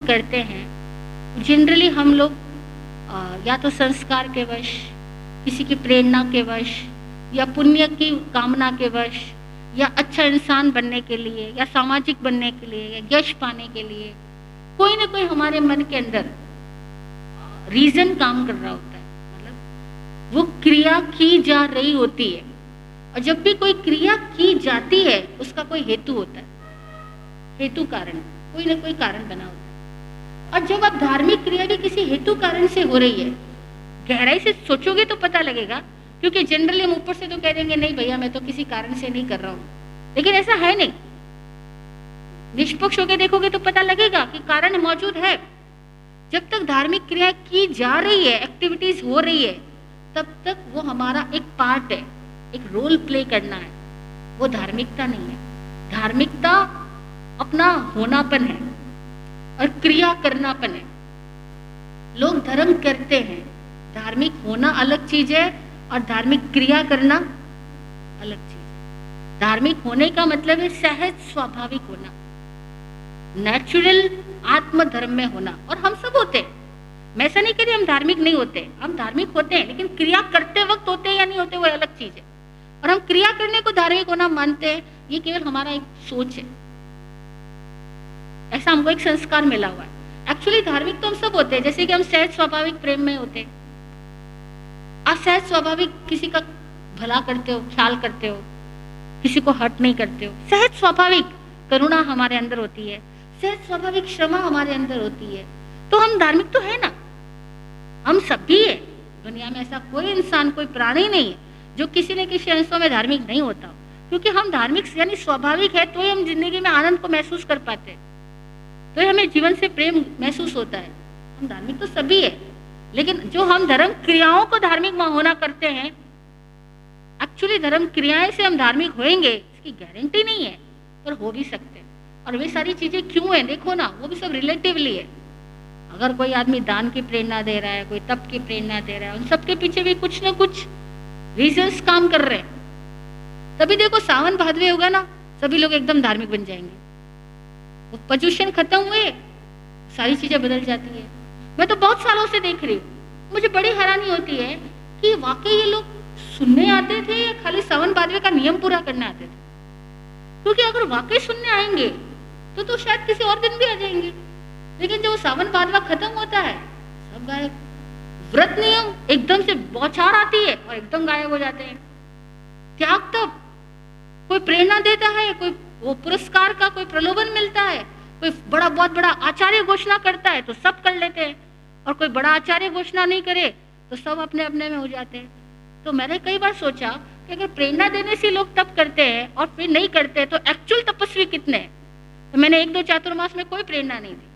करते हैं जनरली हम लोग या तो संस्कार के वश, किसी की प्रेरणा के वश, या पुण्य की कामना के वश, या अच्छा इंसान बनने के लिए, या सामाजिक बनने के लिए, या यश पाने के लिए कोई ना कोई हमारे मन के अंदर रीजन काम कर रहा होता है। मतलब वो क्रिया की जा रही होती है, और जब भी कोई क्रिया की जाती है उसका कोई हेतु होता है, हेतु कारण, कोई ना कोई कारण बना होता है। और जब आप धार्मिक क्रिया भी किसी हेतु कारण से हो रही है, गहराई से सोचोगे तो पता लगेगा, क्योंकि जनरली हम ऊपर से तो कह देंगे नहीं भैया मैं तो किसी कारण से नहीं कर रहा हूं, लेकिन ऐसा है नहीं। निष्पक्ष होकर देखोगे तो पता लगेगा कि कारण मौजूद है। जब तक धार्मिक क्रिया की जा रही है, एक्टिविटीज हो रही है, तब तक वो हमारा एक पार्ट है, एक रोल प्ले करना है, वो धार्मिकता नहीं है। धार्मिकता अपना होनापन है और क्रिया करनापन है। लोग धर्म करते हैं, धार्मिक होना अलग चीज है और धार्मिक क्रिया करना अलग चीज है। धार्मिक होने का मतलब है सहज स्वाभाविक होना, नेचुरल आत्म धर्म में होना, और हम सब होते हैं। मैं ऐसा नहीं कह रही हम धार्मिक नहीं होते, हम धार्मिक होते हैं, लेकिन क्रिया करते वक्त होते हैं या नहीं होते वो अलग चीज है। और हम क्रिया करने को धार्मिक होना मानते हैं, ये केवल हमारा एक सोच है, ऐसा हमको एक संस्कार मिला हुआ है। एक्चुअली धार्मिक तो हम सब होते हैं, जैसे कि हम सहज स्वाभाविक प्रेम में होते हैं, आप सहज स्वाभाविक किसी का भला करते हो, ख्याल करते हो, किसी को हर्ट नहीं करते हो, सहज स्वाभाविक करुणा हमारे अंदर होती है, सहज स्वाभाविक क्षमा हमारे अंदर होती है, तो हम धार्मिक तो है ना, हम सब भी है। दुनिया में ऐसा कोई इंसान, कोई प्राणी नहीं है जो किसी न किसी अंशों में धार्मिक नहीं होता, क्योंकि हम धार्मिक यानी स्वाभाविक है, तो ही हम जिंदगी में आनंद को महसूस कर पाते हैं, तो ही हमें जीवन से प्रेम महसूस होता है। हम धार्मिक तो सभी है, लेकिन जो हम धर्म क्रियाओं को धार्मिक होना करते हैं, एक्चुअली धर्म क्रियाएं से हम धार्मिक होएंगे इसकी गारंटी नहीं है, पर हो भी सकते हैं। और वे सारी चीजें क्यों है देखो ना, वो भी सब रिलेटिवली है। अगर कोई आदमी दान की प्रेरणा दे रहा है, कोई तप की प्रेरणा दे रहा है, उन सबके पीछे भी कुछ ना कुछ रीजंस काम कर रहे हैं। तभी देखो सावन भादवे होगा ना, सभी लोग एकदम धार्मिक बन जाएंगे, वो पोल्यूशन खत्म हुए, सारी चीजें बदल जाती है। मैं तो बहुत सालों से देख रही हूँ, मुझे बड़ी हैरानी होती है कि वाकई ये लोग सुनने आते थे या खाली सावन भादवे का नियम पूरा करने आते थे। क्योंकि अगर वाकई सुनने आएंगे तो शायद किसी और दिन भी आ जाएंगे, लेकिन जब सावन भादवा खत्म होता है सब गायब। व्रत नियम एकदम से बौछार आती है और एकदम गायब हो जाते हैं। त्याग तब कोई प्रेरणा देता है, कोई वो पुरस्कार का कोई प्रलोभन मिलता है, कोई बहुत बड़ा आचार्य घोषणा करता है तो सब कर लेते हैं, और कोई बड़ा आचार्य घोषणा नहीं करे तो सब अपने अपने में हो जाते हैं। तो मैंने कई बार सोचा कि अगर प्रेरणा देने से लोग तप करते हैं और फिर नहीं करते तो एक्चुअल तपस्वी कितने हैं। तो मैंने 1-2 चातुर्मास में कोई प्रेरणा नहीं दी,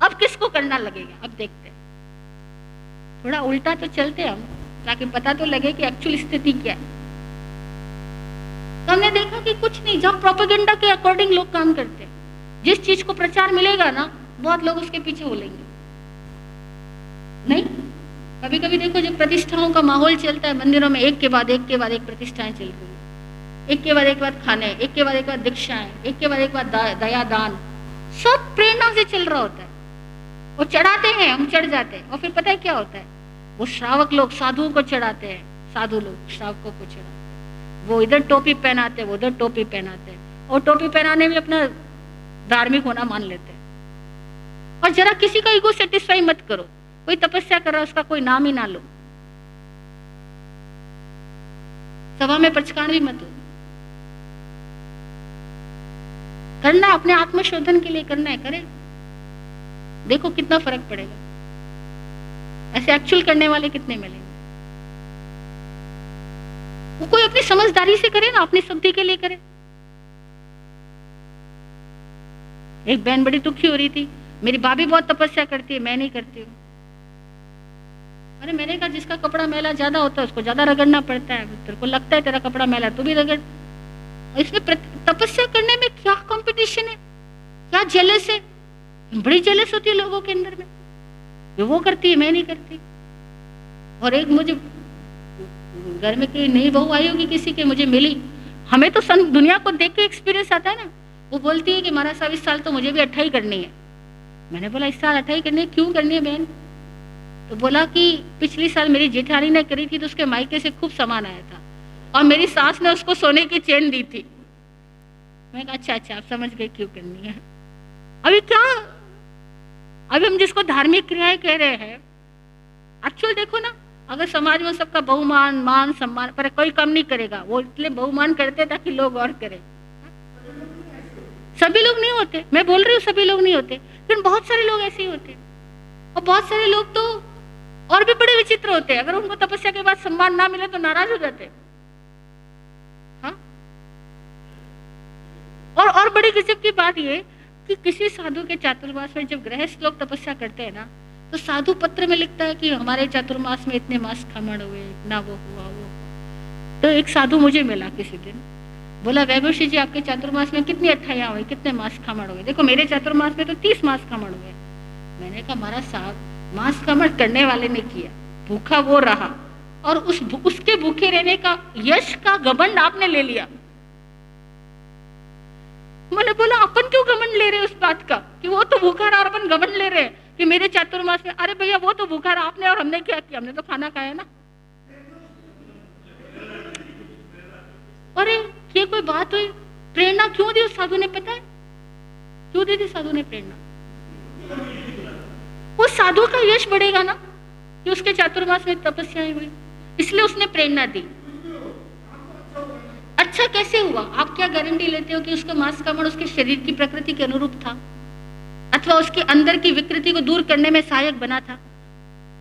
अब किसको करना लगेगा, अब देखते हैं। थोड़ा उल्टा तो चलते हम, ताकि पता तो लगे कि एक्चुअल स्थिति क्या है। तो हमने देखा कि कुछ नहीं, जब प्रोपेगेंडा के अकॉर्डिंग लोग काम करते हैं, जिस चीज को प्रचार मिलेगा ना बहुत लोग उसके पीछे हो लेंगे। नहीं, कभी कभी देखो जब प्रतिष्ठाओं का माहौल चलता है मंदिरों में, एक के बाद एक प्रतिष्ठाएं चल रही है, एक के बाद खाने, एक के बाद दीक्षाएं, एक के बाद दया दान, सब प्रेरणा से चल रहा होता है। वो चढ़ाते हैं, हम चढ़ जाते हैं, और फिर पता है क्या होता है, वो श्रावक लोग साधुओं को चढ़ाते हैं, साधु लोग श्रावकों को चढ़ाते हैं, वो इधर टोपी पहनाते हैं, वो उधर टोपी पहनाते हैं, और टोपी पहनाने में अपना धार्मिक होना मान लेते हैं। और जरा किसी का ईगो सेटिस्फाई मत करो, कोई तपस्या कर रहा है उसका कोई नाम ही ना लो, सभा में प्रचकान भी मत हो। करना अपने आत्मशोधन के लिए करना है, करें, देखो कितना फर्क पड़ेगा। ऐसे एक्चुअल करने वाले कितने मिलेंगे। वो कोई अपनी समझदारी से करे ना, अपनी शुद्धि के लिए करे। एक बहन बड़ी दुखी हो रही थी, मेरी भाभी बहुत तपस्या करती है, मैं नहीं करती हूँ। अरे मैंने कहा जिसका कपड़ा मैला ज्यादा होता है उसको ज्यादा रगड़ना पड़ता है, तेरे को लगता है तेरा कपड़ा मैला तो भी रगड़। इसमें तपस्या करने में क्या कंपटीशन है, क्या जेलस है, बड़ी जेलस होती है लोगों के अंदर में, वो करती है मैं नहीं करती। और एक मुझे घर में कोई नई बहू आई होगी किसी के, मुझे मिली, हमें तो दुनिया को देख के एक्सपीरियंस आता है ना, वो बोलती है कि हमारा 27 साल तो मुझे भी 28 करनी है, मैंने बोला इस साल 28 करनी है, क्यों करनी है बहन? तो बोला कि पिछली साल मेरी जेठानी ने करी थी तो उसके मायके से खूब सामान आया था और मेरी सास ने उसको सोने की चेन दी थी। मैं कहा अच्छा अच्छा, आप समझ गए क्यों करनी है। अभी क्या, अभी हम जिसको धार्मिक क्रियाएं कह रहे हैं, एक्चुअल देखो ना, अगर समाज में सबका बहुमान मान सम्मान पर कोई कम नहीं करेगा, वो इसलिए बहुमान करते ताकि लोग और करें। सभी लोग नहीं होते, मैं बोल रही हूँ सभी लोग नहीं होते, लेकिन बहुत सारे लोग ऐसे ही होते। और बहुत सारे लोग तो और भी बड़े विचित्र होते हैं, अगर उनको तपस्या के बाद सम्मान ना मिले तो नाराज हो जाते। हाँ, और बड़ी गजब की बात ये कि किसी साधु के चातुर्मास में जब गृहस्थ लोग तपस्या करते हैं ना, तो साधु पत्र में लिखता है कि हमारे चातुर्मास में इतने मास खमण हुए, इतना वो हुआ वो। तो एक साधु मुझे मिला किसी दिन, बोला वैभवशी जी आपके चातुर्मास में कितनी अट्ठाइयां हुई, कितने मास खमण हुए? देखो मेरे चातुर्मास में तो 30 मास खमण हुए। मैंने कहा महाराज साहब, मास खमण करने वाले ने किया, भूखा वो रहा, और उसके भूखे रहने का यश का घमंड आपने ले लिया। मैंने बोला अपन क्यों घमंड ले रहे उस बात का कि वो तो भूखा रहा और अपन घमंड ले रहे हैं कि मेरे चातुर्मास में? अरे भैया वो तो भूखा रहा, आपने और हमने क्या किया? हमने तो खाना खाया ना। अरे ये कोई बात हुई? प्रेरणा क्यों दी उस साधु ने? पता है क्यों दी थी साधु ने प्रेरणा? उस साधु का यश बढ़ेगा ना कि उसके चातुर्मास में तपस्याएं हुई, इसलिए उसने प्रेरणा दी। अच्छा कैसे हुआ? आप क्या गारंटी लेते हो कि उसका मास कमण उसके शरीर की प्रकृति के अनुरूप था, अथवा उसके अंदर की विकृति को दूर करने में सहायक बना था?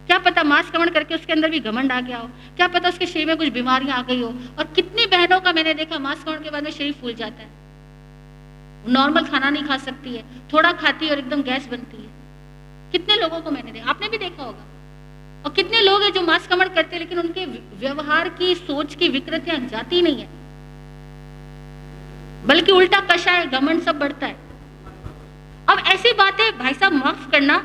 क्या पता मास कमण करके उसके अंदर भी घमंड आ गया हो, क्या पता उसके शरीर में कुछ बीमारियां आ गई हो। और कितनी बहनों का मैंने देखा मास कमण के बाद में शरीर फूल जाता है, नॉर्मल खाना नहीं खा सकती है, थोड़ा खाती है और एकदम गैस बनती है। कितने लोगों को मैंने देखा, आपने भी देखा होगा। और कितने लोग हैं जो मास कमण करते हैं लेकिन उनके व्यवहार की सोच की विकृतियां जाती नहीं है, बल्कि उल्टा कषाय घमंड सब बढ़ता है। अब ऐसी बातें भाई साहब माफ करना,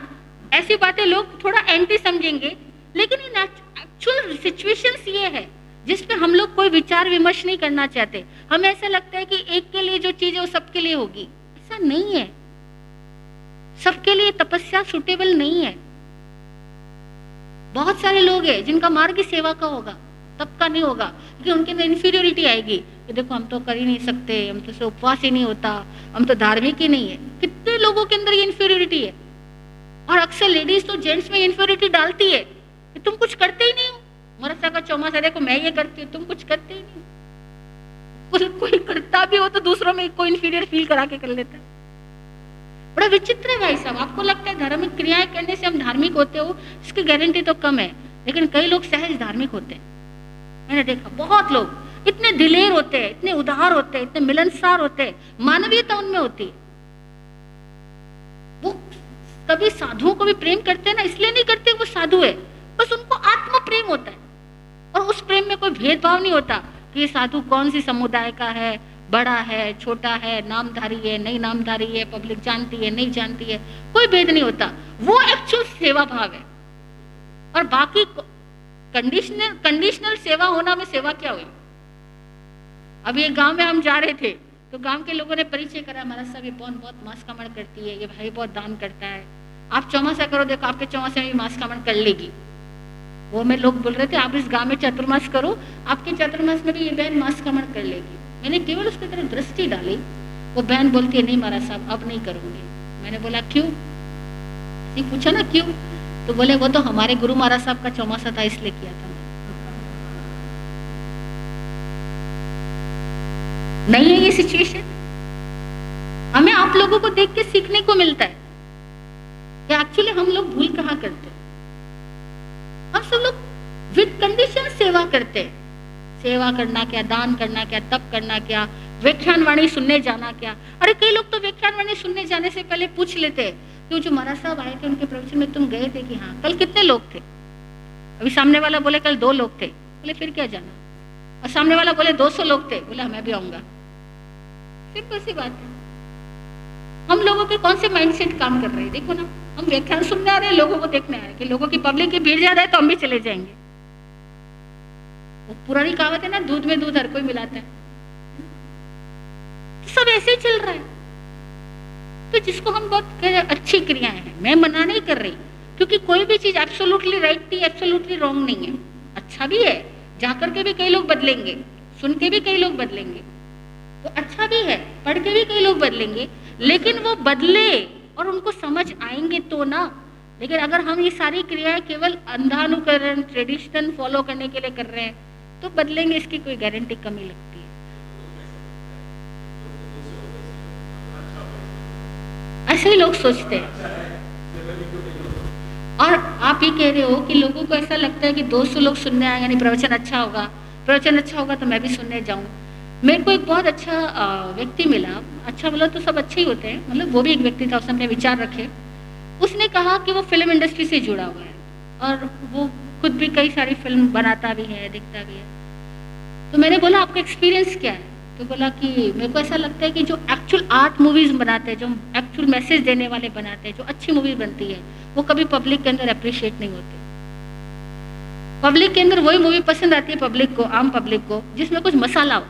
ऐसी बातें लोग थोड़ा एंटी समझेंगे, लेकिन इन एक्चुअल सिचुएशंस ये है जिस पे हम लोग कोई विचार विमर्श नहीं करना चाहते। हमें ऐसा लगता है कि एक के लिए जो चीज है वो सबके लिए होगी, ऐसा नहीं है। सबके लिए तपस्या सुटेबल नहीं है। बहुत सारे लोग हैं जिनका मार्ग ही सेवा का होगा, तब का नहीं होगा, क्योंकि उनके अंदर इन्फीरियोरिटी आएगी कि देखो हम तो कर ही नहीं सकते, हम तो उपवास ही नहीं होता, हम तो धार्मिक ही नहीं है। कितने लोगों के अंदर ये इन्फीरियोरिटी है। और अक्सर लेडीज तो जेंट्स में इन्फीरियोरिटी डालती है कि तुम कुछ करते ही नहीं हो। मरसा का चौमासा देखो मैं ये करती हूँ, तुम कुछ करते ही नहीं। कोई करता भी हो तो दूसरों में कोई इन्फीरियर फील करा के कर लेता है। बड़ा विचित्र है भाई साहब। आपको लगता है धार्मिक क्रियाएं करने से हम धार्मिक होते हो, इसकी गारंटी तो कम है, लेकिन कई लोग सहज धार्मिक होते हैं। मैंने देखा बहुत लोग इतने दिलेर होते हैं, इतने उदार होते हैं, इतने मिलनसार होते हैं, मानवीयता उनमें होती है। वो कभी साधुओं को भी प्रेम करते हैं ना, इसलिए नहीं करते वो साधु है, बस उनको आत्म प्रेम होता है। और उस प्रेम में कोई भेदभाव नहीं होता कि ये साधु कौन सी समुदाय का है, बड़ा है छोटा है, नामधारी है नहीं नामधारी है, पब्लिक जानती है नहीं जानती है, कोई भेद नहीं होता। वो एक्चुअल सेवा भाव है। और बाकी कंडीशनल सेवा होना में सेवा क्या हुई? अभी एक गांव में हम जा रहे थे तो गांव के लोगों ने परिचय करा, महाराज साहब ये बहुत मास कामण करती है, ये भाई बहुत दान करता है, आप चौमासा करो, देखो आपके चौमासे में भी मास कामण कर लेगी। वो में लोग बोल रहे थे आप इस गांव में चातुर्मास करो, आपके चातुर्मास में भी ये बहन मास कामण कर लेगी। मैंने केवल उसकी तरफ दृष्टि डाली, वो बहन बोलती है नहीं महाराज साहब अब नहीं करूंगी। मैंने बोला क्यों? पूछा ना क्यों, तो बोले वो तो हमारे गुरु महाराज साहब का चौमासा था इसलिए किया था। नहीं है ये सिचुएशन। हमें आप लोगों को देख के सीखने को मिलता है कि एक्चुअली हम लोग भूल कहाँ करते हैं। हम सब लोग विद कंडीशन सेवा करते हैं। सेवा करना क्या, दान करना क्या, तप करना क्या, व्याख्यान वाणी सुनने जाना क्या। अरे कई लोग तो व्याख्यान वाणी सुनने जाने से पहले पूछ लेते हैं कि जो महाराज साहब आए थे उनके प्रवचन में तुम गए थे कि हाँ, कल कितने लोग थे? अभी सामने वाला बोले कल 2 लोग थे, बोले फिर क्या जाना। और सामने वाला बोले 200 लोग थे, बोले मैं भी आऊंगा। सिंपल सी बात है। हम लोगों के कौन से माइंडसेट काम कर रहे हैं? देखो ना, हम व्याख्यान सुनने आ रहे हैं, लोगों को देखने आ रहे हैं कि लोगों की पब्लिक की भीड़ ज्यादा है तो हम भी चले जाएंगे। वो पुरानी कहावत है ना, दूध में दूध हर कोई मिलाता है। तो सब ऐसे ही चल रहा है। तो जिसको हम बहुत अच्छी क्रियाएं हैं, मैं मना नहीं कर रही, क्योंकि कोई भी चीज एब्सोल्युटली राइट नहीं, एब्सोल्युटली रॉन्ग नहीं है। अच्छा भी है, जाकर के भी कई लोग बदलेंगे, सुन के भी कई लोग बदलेंगे, तो अच्छा भी है, पढ़ के भी कई लोग बदलेंगे, लेकिन वो बदले और उनको समझ आएंगे तो ना। लेकिन अगर हम ये सारी क्रियाएं केवल अंधानुकरण, ट्रेडिशन फॉलो करने के लिए कर रहे हैं, तो बदलेंगे इसकी कोई गारंटी कमी लगती है। ऐसे ही लोग सोचते हैं। और आप ही कह रहे हो कि लोगों को ऐसा लगता है कि 200 लोग सुनने आए, यानी प्रवचन अच्छा होगा, प्रवचन अच्छा होगा तो मैं भी सुनने जाऊं। मेरे को एक बहुत अच्छा व्यक्ति मिला, अच्छा बोला तो सब अच्छे ही होते हैं, मतलब वो भी एक व्यक्ति था, उसने अपने विचार रखे। उसने कहा कि वो फिल्म इंडस्ट्री से जुड़ा हुआ है और वो खुद भी कई सारी फिल्म बनाता भी है, दिखता भी है। तो मैंने बोला आपका एक्सपीरियंस क्या है? तो बोला कि मेरे को ऐसा लगता है कि जो एक्चुअल आर्ट मूवीज बनाते हैं, जो एक्चुअल मैसेज देने वाले बनाते हैं, जो अच्छी मूवी बनती है, वो कभी पब्लिक के अंदर अप्रिशिएट नहीं होती। पब्लिक के अंदर वही मूवी पसंद आती है पब्लिक को, आम पब्लिक को, जिसमें कुछ मसाला हो।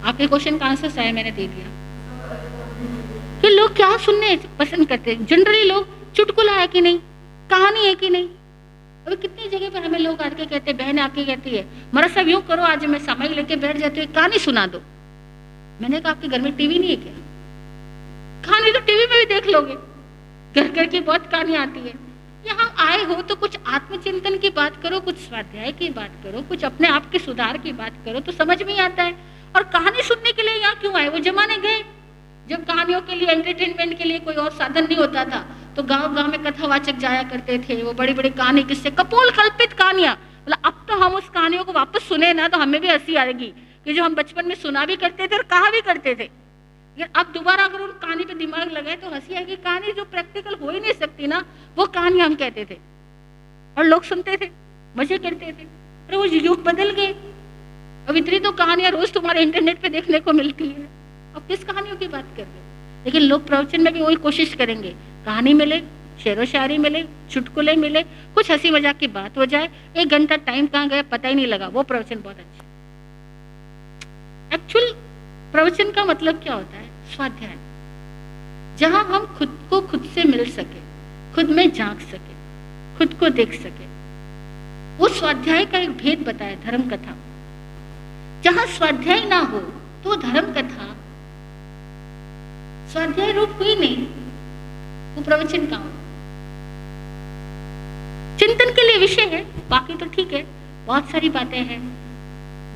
आपके क्वेश्चन का आंसर शायद मैंने दे दिया कि लोग क्या सुनने पसंद करते हैं। जनरली लोग चुटकुला है कि नहीं, कहानी है कि नहीं। अभी कितनी जगह पर हमें लोग आके कहते हैं, बहन आके कहती है महाराज साहब यूं करो, आज मैं सामयिक लेके बैठ जाती हूँ, कहानी सुना दो। मैंने कहा आपके घर में टीवी नहीं है क्या? कहानी तो टीवी में भी देख लोगे, घर घर की बहुत कहानी आती है। यहाँ आए हो तो कुछ आत्मचिंतन की बात करो, कुछ स्वाध्याय की बात करो, कुछ अपने आप के सुधार की बात करो, तो समझ में आता है। और कहानी सुनने के लिए यहाँ क्यों आए? वो जमाने गए जब कहानियों के लिए, एंटरटेनमेंट के लिए कोई और साधन नहीं होता था, तो गांव गांव में कथावाचक जाया करते थे, वो बड़ी बड़ी कहानी, किससे कपोल कल्पित कहानियां। मतलब अब तो हम उस कहानियों को वापस सुने ना तो हमें भी हंसी आएगी कि जो हम बचपन में सुना भी करते थे और कहा भी करते थे। लेकिन अब दोबारा अगर उन कहानी पे दिमाग लगाए तो हंसी आएगी। कहानी जो प्रैक्टिकल हो ही नहीं सकती ना, वो कहानी हम कहते थे और लोग सुनते थे, मजे करते थे। अरे वो युग बदल गए, अब इतनी तो कहानियां रोज तुम्हारे इंटरनेट पे देखने को मिलती है, अब किस कहानियों की बात कर रहे हो? लेकिन लोग प्रवचन में भी वही कोशिश करेंगे, कहानी मिले, शेरो शायरी मिले, चुटकुले मिले, कुछ हंसी मजाक की बात हो जाए, 1 घंटा टाइम कहाँ गया पता ही नहीं लगा, वो प्रवचन बहुत अच्छा। एक्चुअल प्रवचन का मतलब क्या होता है? स्वाध्याय, जहां हम खुद को खुद से मिल सके, खुद में झांक सके, खुद को देख सके। वो स्वाध्याय का एक भेद बताया, धर्म कथा। जहां स्वाध्याय ना हो तो धर्म कथा स्वाध्याय रूप हुई नहीं, वो प्रवचन का हो। चिंतन के लिए विषय है, बाकी तो ठीक है, बहुत सारी बातें हैं।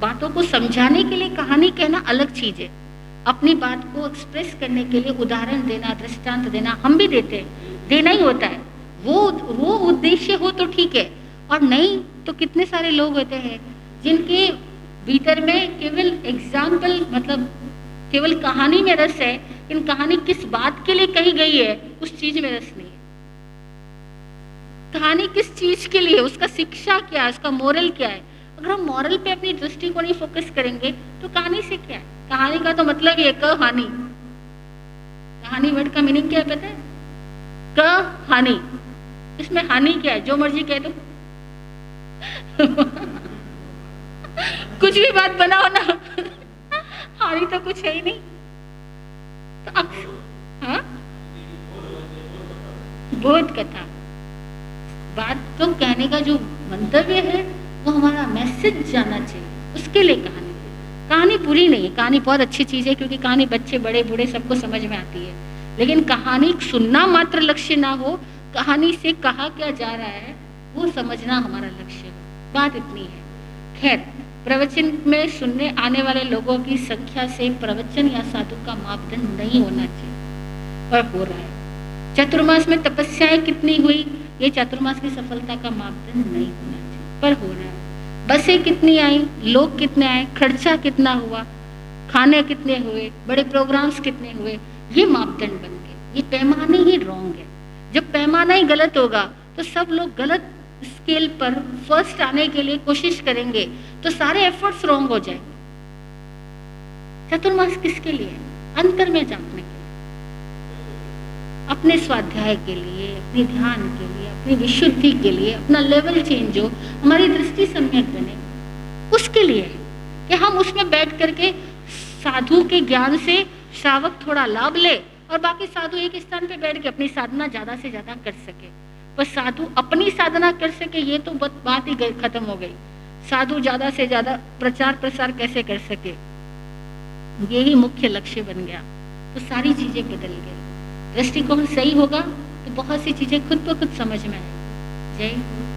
बातों को समझाने के लिए कहानी कहना अलग चीज है, अपनी बात को एक्सप्रेस करने के लिए उदाहरण देना, दृष्टांत देना हम भी देते हैं, देना ही होता है। वो उद्देश्य हो तो ठीक है, और नहीं तो कितने सारे लोग होते हैं जिनके भीतर में केवल एग्जाम्पल, मतलब केवल कहानी में रस है, लेकिन कहानी किस बात के लिए कही गई है उस चीज में रस नहीं है। कहानी किस चीज के लिए, उसका शिक्षा क्या है, उसका मोरल क्या है। अगर हम मॉरल पे अपनी दृष्टि को नहीं फोकस करेंगे तो कहानी से क्या है? कहानी का तो मतलब ये कहानी, कहानी वर्ड का मीनिंग क्या है पता है? कहानी, इसमें हानि क्या है? जो मर्जी कह दो कुछ भी बात बनाओ ना हानि तो कुछ है ही नहीं। तो हाँ, बोध कथा, बात को कहने का जो मंतव्य है वो हमारा मैसेज जाना चाहिए, उसके लिए कहानी। कहानी बुरी नहीं है, कहानी बहुत अच्छी चीज है, क्योंकि कहानी बच्चे बड़े बूढ़े सबको समझ में आती है। लेकिन कहानी सुनना मात्र लक्ष्य ना हो, कहानी से कहा क्या जा रहा है वो समझना हमारा लक्ष्य हो। बात इतनी है। खैर, प्रवचन में सुनने आने वाले लोगों की संख्या से प्रवचन या साधु का मापदंड नहीं होना चाहिए, पर हो रहा है। चतुर्मास में तपस्याएं कितनी हुई, ये चतुर्मास की सफलता का मापदंड नहीं होना चाहिए, पर हो रहा है। बसें कितनी आई, लोग कितने आए, खर्चा कितना हुआ, खाने कितने हुए, बड़े प्रोग्राम्स कितने हुए, ये मापदंड बन गए। ये पैमाने ही रॉन्ग है। जब पैमाना ही गलत होगा तो सब लोग गलत स्केल पर फर्स्ट आने के लिए कोशिश करेंगे, तो सारे एफर्ट्स रॉन्ग हो जाएंगे। चतुर्मास किसके लिए? अंतर में झांकने के लिए, अपने स्वाध्याय के लिए, अपने ध्यान के लिए, अपनी विशुद्धि के लिए, अपना लेवल चेंज हो, हमारी दृष्टि सम्यक बने, उसके लिए कि हम उसमें बैठ करके साधु के ज्ञान से श्रावक थोड़ा लाभ ले और बाकी साधु एक स्थान पे बैठ के अपनी साधना ज्यादा से ज्यादा कर सके। पर साधु अपनी साधना कर सके ये तो बात ही खत्म हो गई। साधु ज्यादा से ज्यादा प्रचार प्रसार कैसे कर सके, यही मुख्य लक्ष्य बन गया। तो सारी चीजें बदल गई। दृष्टिकोण सही होगा तो बहुत सी चीजें खुद ब खुद समझ में आएगी। जय